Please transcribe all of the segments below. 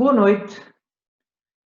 Boa noite.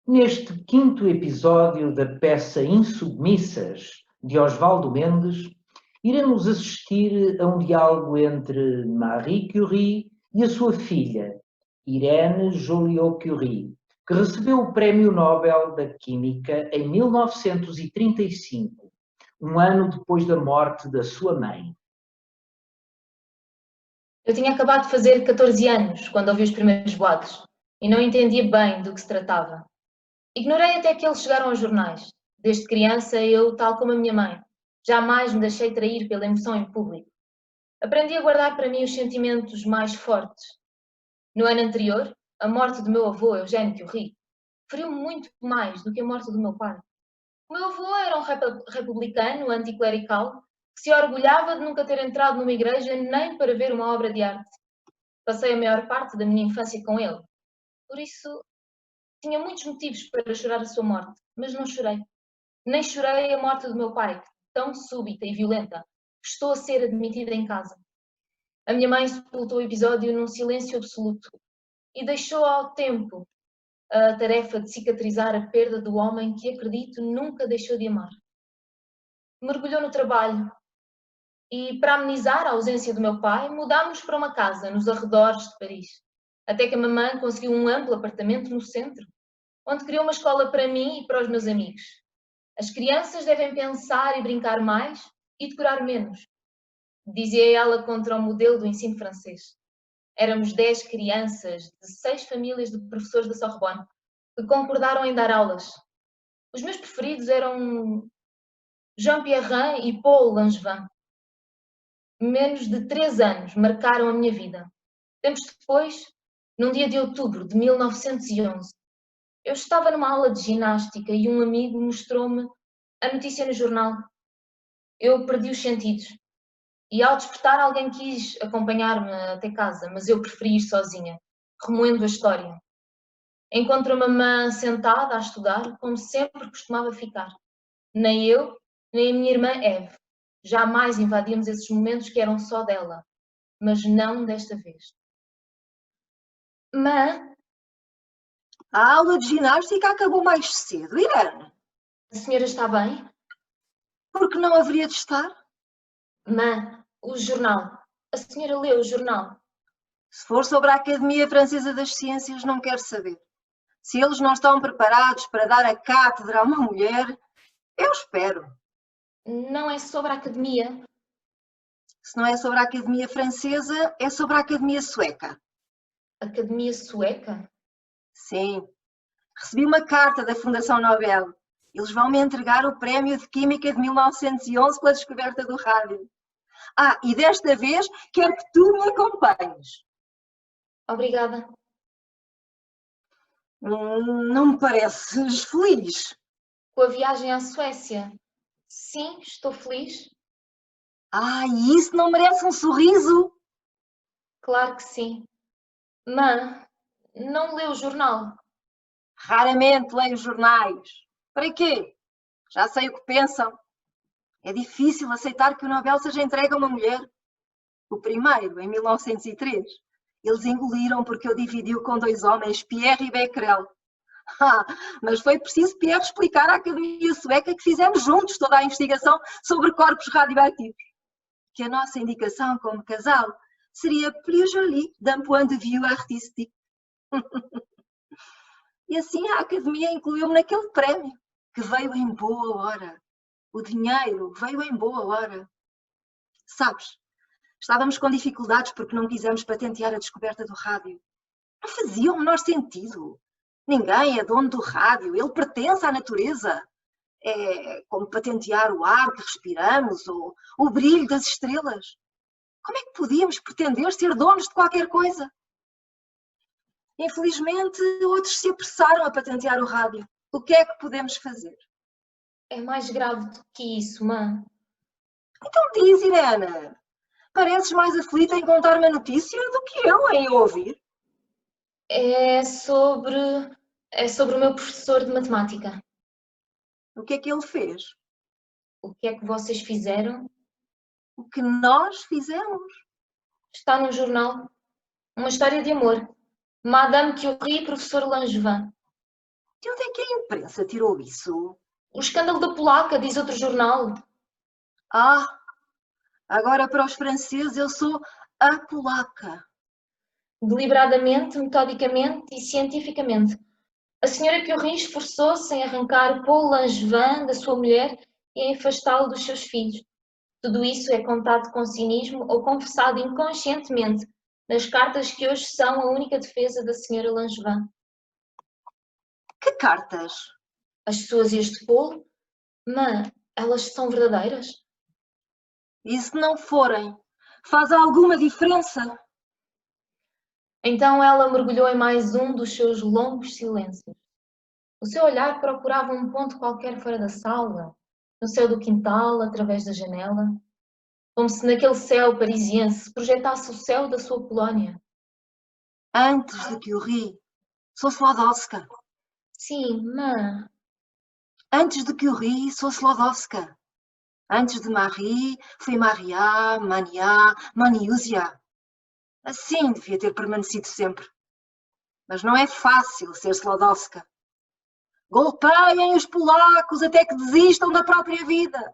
Neste quinto episódio da peça Insubmissas, de Osvaldo Mendes, iremos assistir a um diálogo entre Marie Curie e a sua filha, Irène Joliot-Curie, que recebeu o Prémio Nobel da Química em 1935, um ano depois da morte da sua mãe. Eu tinha acabado de fazer 14 anos quando ouvi os primeiros boatos e não entendia bem do que se tratava. Ignorei até que eles chegaram aos jornais. Desde criança, eu, tal como a minha mãe, jamais me deixei trair pela emoção em público. Aprendi a guardar para mim os sentimentos mais fortes. No ano anterior, a morte do meu avô, Eugène Curie, feriu-me muito mais do que a morte do meu pai. O meu avô era um republicano anticlerical que se orgulhava de nunca ter entrado numa igreja nem para ver uma obra de arte. Passei a maior parte da minha infância com ele. Por isso, tinha muitos motivos para chorar a sua morte, mas não chorei. Nem chorei a morte do meu pai, tão súbita e violenta, que estou a ser admitida em casa. A minha mãe sepultou o episódio num silêncio absoluto e deixou ao tempo a tarefa de cicatrizar a perda do homem que, acredito, nunca deixou de amar. Mergulhou no trabalho e, para amenizar a ausência do meu pai, mudámos para uma casa nos arredores de Paris, até que a mamãe conseguiu um amplo apartamento no centro, onde criou uma escola para mim e para os meus amigos. As crianças devem pensar e brincar mais e decorar menos, dizia ela contra o modelo do ensino francês. Éramos 10 crianças de 6 famílias de professores da Sorbonne que concordaram em dar aulas. Os meus preferidos eram Jean Pierrin e Paul Langevin. Menos de 3 anos marcaram a minha vida. Tempos depois, num dia de outubro de 1911, eu estava numa aula de ginástica e um amigo mostrou-me a notícia no jornal. Eu perdi os sentidos e, ao despertar, alguém quis acompanhar-me até casa, mas eu preferi ir sozinha, remoendo a história. Encontro a mamã sentada a estudar, como sempre costumava ficar. Nem eu, nem a minha irmã Eve. Jamais invadíamos esses momentos que eram só dela, mas não desta vez. Mãe, a aula de ginástica acabou mais cedo, Irene. a senhora está bem? Porque não haveria de estar? Mãe, o jornal. A senhora leu o jornal? Se for sobre a Academia Francesa das Ciências, não quero saber. Se eles não estão preparados para dar a cátedra a uma mulher, eu espero. Não é sobre a academia. Se não é sobre a Academia Francesa, é sobre a Academia Sueca. Academia Sueca? Sim. Recebi uma carta da Fundação Nobel. Eles vão me entregar o Prémio de Química de 1911 pela descoberta do rádio. E desta vez quero que tu me acompanhes. Obrigada. Não me pareces feliz. Com a viagem à Suécia? Sim, estou feliz. E isso não merece um sorriso? Claro que sim. Mãe, não leu o jornal? Raramente leio jornais. Para quê? Já sei o que pensam. É difícil aceitar que o Nobel seja entregue a uma mulher. O primeiro, em 1903. Eles engoliram porque eu dividi-o com 2 homens, Pierre e Becquerel. Mas foi preciso Pierre explicar à Academia Sueca que fizemos juntos toda a investigação sobre corpos radioativos. Que a nossa indicação como casal seria plus jolie d'un point de vue artistique. E assim a Academia incluiu-me naquele prémio, que veio em boa hora. O dinheiro veio em boa hora. Sabes, estávamos com dificuldades porque não quisemos patentear a descoberta do rádio. Não fazia o menor sentido. Ninguém é dono do rádio, ele pertence à natureza. É como patentear o ar que respiramos ou o brilho das estrelas. Como é que podíamos pretender ser donos de qualquer coisa? Infelizmente, outros se apressaram a patentear o rádio. O que é que podemos fazer? É mais grave do que isso, mãe. Então diz, Irene. Pareces mais aflita em contar-me a notícia do que eu em ouvir. É sobre o meu professor de matemática. O que é que ele fez? O que é que vocês fizeram? O que nós fizemos? Está no jornal. Uma história de amor. Madame Curie e professor Langevin. De onde é que a imprensa tirou isso? O escândalo da polaca, diz outro jornal. Ah, agora para os franceses eu sou a polaca. Deliberadamente, metodicamente e cientificamente. A senhora Curie esforçou-se em arrancar Paul Langevin da sua mulher e em afastá-lo dos seus filhos. Tudo isso é contado com cinismo ou confessado inconscientemente nas cartas que hoje são a única defesa da senhora Langevin. Que cartas? As suas e as de Paul? Mas elas são verdadeiras? E se não forem, faz alguma diferença? Então ela mergulhou em mais um dos seus longos silêncios. O seu olhar procurava um ponto qualquer fora da sala, no céu do quintal, através da janela, como se naquele céu parisiense projetasse o céu da sua Polónia. Antes de Curie, sou Slodowska. Sim, mas... Antes de Curie, sou Slodowska. Antes de Marie, fui Maria, Mania, Maniúzia. Assim devia ter permanecido sempre. Mas não é fácil ser Slodowska. Golpeiem os polacos até que desistam da própria vida,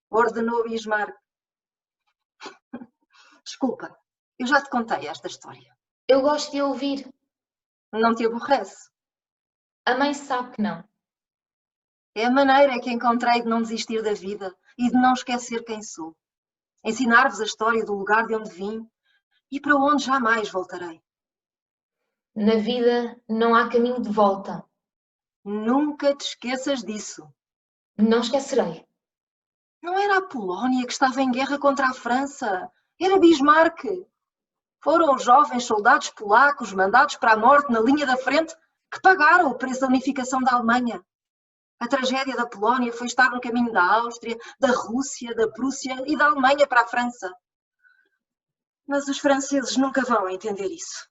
ordenou Bismarck. Desculpa, eu já te contei esta história. Eu gosto de ouvir. Não te aborrece? A mãe sabe que não. É a maneira que encontrei de não desistir da vida e de não esquecer quem sou. Ensinar-vos a história do lugar de onde vim e para onde jamais voltarei. Na vida não há caminho de volta. Nunca te esqueças disso. Não esquecerei. Não era a Polónia que estava em guerra contra a França. Era Bismarck. Foram os jovens soldados polacos mandados para a morte na linha da frente que pagaram o preço da unificação da Alemanha. A tragédia da Polónia foi estar no caminho da Áustria, da Rússia, da Prússia e da Alemanha para a França. Mas os franceses nunca vão entender isso.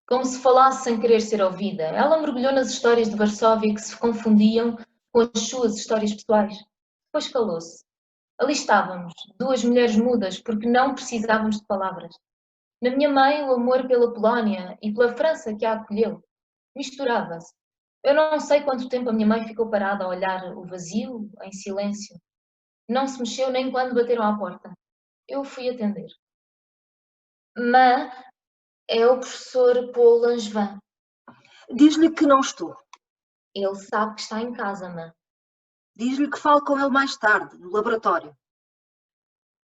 Como se falasse sem querer ser ouvida, ela mergulhou nas histórias de Varsóvia que se confundiam com as suas histórias pessoais. Depois calou-se. Ali estávamos, duas mulheres mudas, porque não precisávamos de palavras. Na minha mãe, o amor pela Polónia e pela França que a acolheu misturava-se. Eu não sei quanto tempo a minha mãe ficou parada a olhar o vazio, em silêncio. Não se mexeu nem quando bateram à porta. Eu fui atender. Mas é o professor Paul Langevin. Diz-lhe que não estou. Ele sabe que está em casa, mãe. Diz-lhe que falo com ele mais tarde, no laboratório.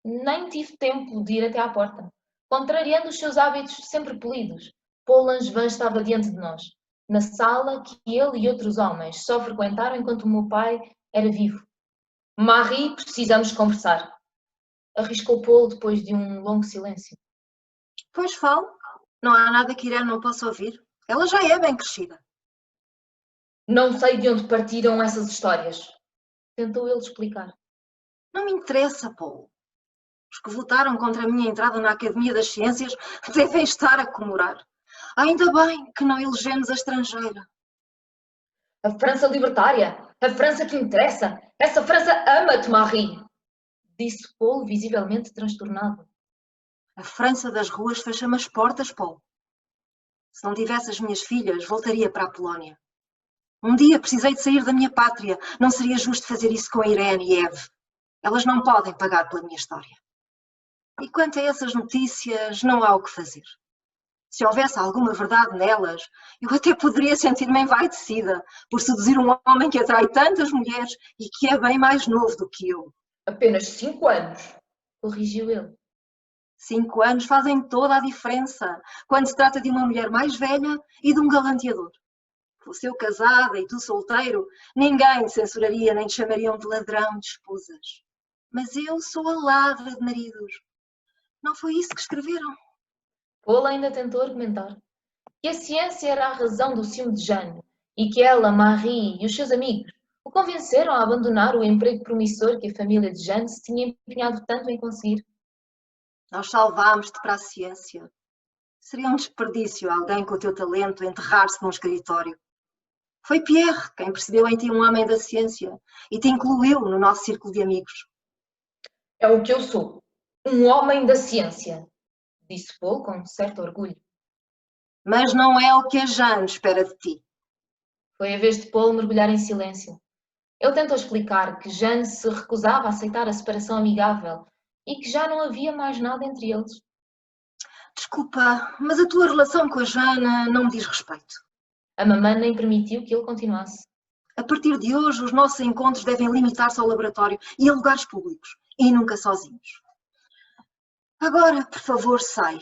Nem tive tempo de ir até à porta. Contrariando os seus hábitos sempre polidos, Paul Langevin estava diante de nós, na sala que ele e outros homens só frequentaram enquanto o meu pai era vivo. Marie, precisamos conversar. Arriscou Paul depois de um longo silêncio. Pois falo. Não há nada que Irene não possa ouvir. Ela já é bem crescida. Não sei de onde partiram essas histórias. Tentou ele explicar. Não me interessa, Paul. Os que votaram contra a minha entrada na Academia das Ciências devem estar a comemorar. Ainda bem que não elegemos a estrangeira. A França libertária, a França que interessa, essa França ama-te, Marie, disse Paul, visivelmente transtornado. A França das ruas fecha-me as portas, Paul. Se não tivesse as minhas filhas, voltaria para a Polónia. Um dia precisei de sair da minha pátria. Não seria justo fazer isso com a Irene e Eve. Elas não podem pagar pela minha história. E quanto a essas notícias, não há o que fazer. Se houvesse alguma verdade nelas, eu até poderia sentir-me envaidecida por seduzir um homem que atrai tantas mulheres e que é bem mais novo do que eu. Apenas 5 anos, corrigiu ele. 5 anos fazem toda a diferença quando se trata de uma mulher mais velha e de um galanteador. Fosse eu casada e tu solteiro, ninguém te censuraria nem te chamariam de ladrão de esposas. Mas eu sou a ladra de maridos. Não foi isso que escreveram? Paul ainda tentou argumentar que a ciência era a razão do ciúme de Jeanne e que ela, Marie e os seus amigos o convenceram a abandonar o emprego promissor que a família de Jeanne se tinha empenhado tanto em conseguir. Nós salvámos-te para a ciência. Seria um desperdício alguém com o teu talento enterrar-se num escritório. Foi Pierre quem percebeu em ti um homem da ciência e te incluiu no nosso círculo de amigos. É o que eu sou, um homem da ciência, disse Paul com certo orgulho. Mas não é o que a Jane espera de ti. Foi a vez de Paul mergulhar em silêncio. Ele tentou explicar que Jane se recusava a aceitar a separação amigável e que já não havia mais nada entre eles. Desculpa, mas a tua relação com a Jane não me diz respeito. A mamã nem permitiu que ele continuasse. A partir de hoje, os nossos encontros devem limitar-se ao laboratório e a lugares públicos, e nunca sozinhos. Agora, por favor, sai.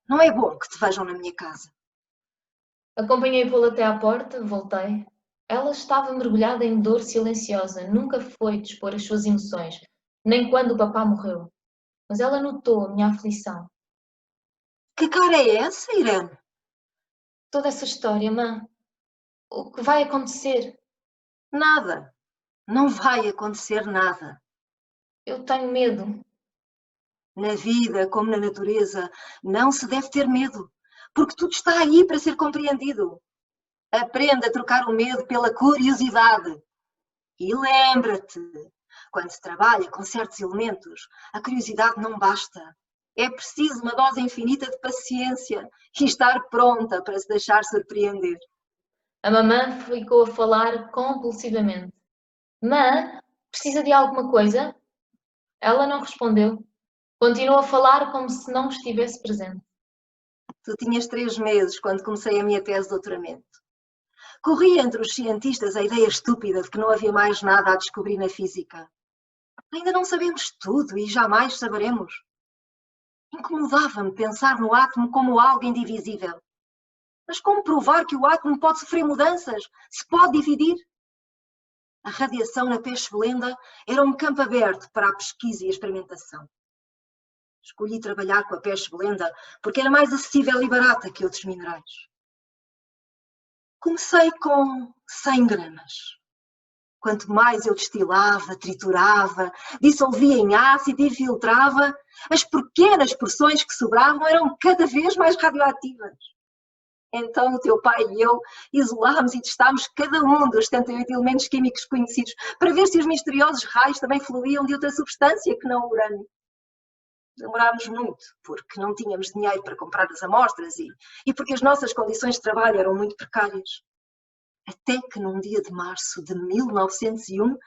Não é bom que te vejam na minha casa. Acompanhei Paul até à porta, voltei. Ela estava mergulhada em dor silenciosa, nunca foi dispor as suas emoções, nem quando o papá morreu. Mas ela notou a minha aflição. Que cara é essa, Irene? Toda essa história, mãe. O que vai acontecer? Nada. Não vai acontecer nada. Eu tenho medo. Na vida, como na natureza, não se deve ter medo, porque tudo está aí para ser compreendido. Aprenda a trocar o medo pela curiosidade. E lembra-te, quando se trabalha com certos elementos, a curiosidade não basta. É preciso uma dose infinita de paciência e estar pronta para se deixar surpreender. A mamã ficou a falar compulsivamente. Mãe, precisa de alguma coisa? Ela não respondeu. Continuou a falar como se não estivesse presente. Tu tinhas 3 meses quando comecei a minha tese de doutoramento. Corria entre os cientistas a ideia estúpida de que não havia mais nada a descobrir na física. Ainda não sabemos tudo e jamais saberemos. Incomodava-me pensar no átomo como algo indivisível. Mas como provar que o átomo pode sofrer mudanças, se pode dividir? A radiação na peixe-belenda era um campo aberto para a pesquisa e a experimentação. Escolhi trabalhar com a peixe-belenda porque era mais acessível e barata que outros minerais. Comecei com 100 gramas. Quanto mais eu destilava, triturava, dissolvia em ácido e filtrava, as pequenas porções que sobravam eram cada vez mais radioativas. Então o teu pai e eu isolámos e testámos cada um dos 78 elementos químicos conhecidos para ver se os misteriosos raios também fluíam de outra substância que não o urânio. Demorámos muito, porque não tínhamos dinheiro para comprar as amostras e porque as nossas condições de trabalho eram muito precárias. Até que num dia de março de 1901,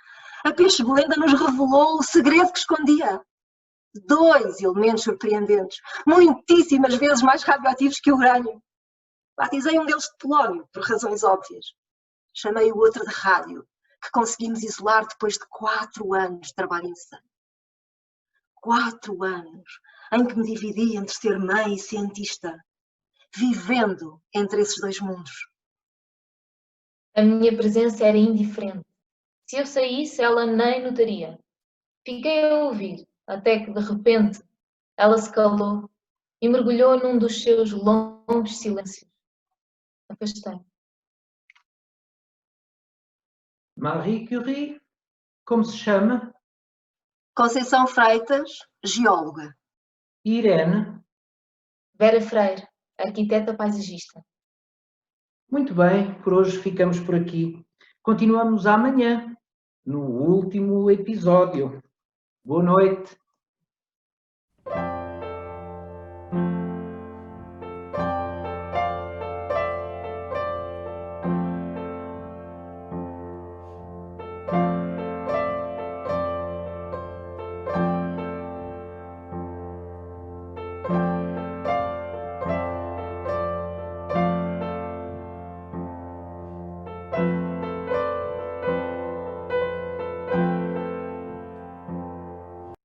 a peixe-belenda nos revelou o segredo que escondia. 2 elementos surpreendentes, muitíssimas vezes mais radioativos que o urânio. Batizei um deles de polónio, por razões óbvias. Chamei o outro de rádio, que conseguimos isolar depois de 4 anos de trabalho incessante. 4 anos em que me dividi entre ser mãe e cientista, vivendo entre esses 2 mundos. A minha presença era indiferente. Se eu saísse, ela nem notaria. Fiquei a ouvir, até que, de repente, ela se calou e mergulhou num dos seus longos silêncios. Afastei. Marie Curie, como se chama? Conceição Freitas, geóloga. Irene. Vera Freire, arquiteta paisagista. Muito bem, por hoje ficamos por aqui. Continuamos amanhã, no último episódio. Boa noite.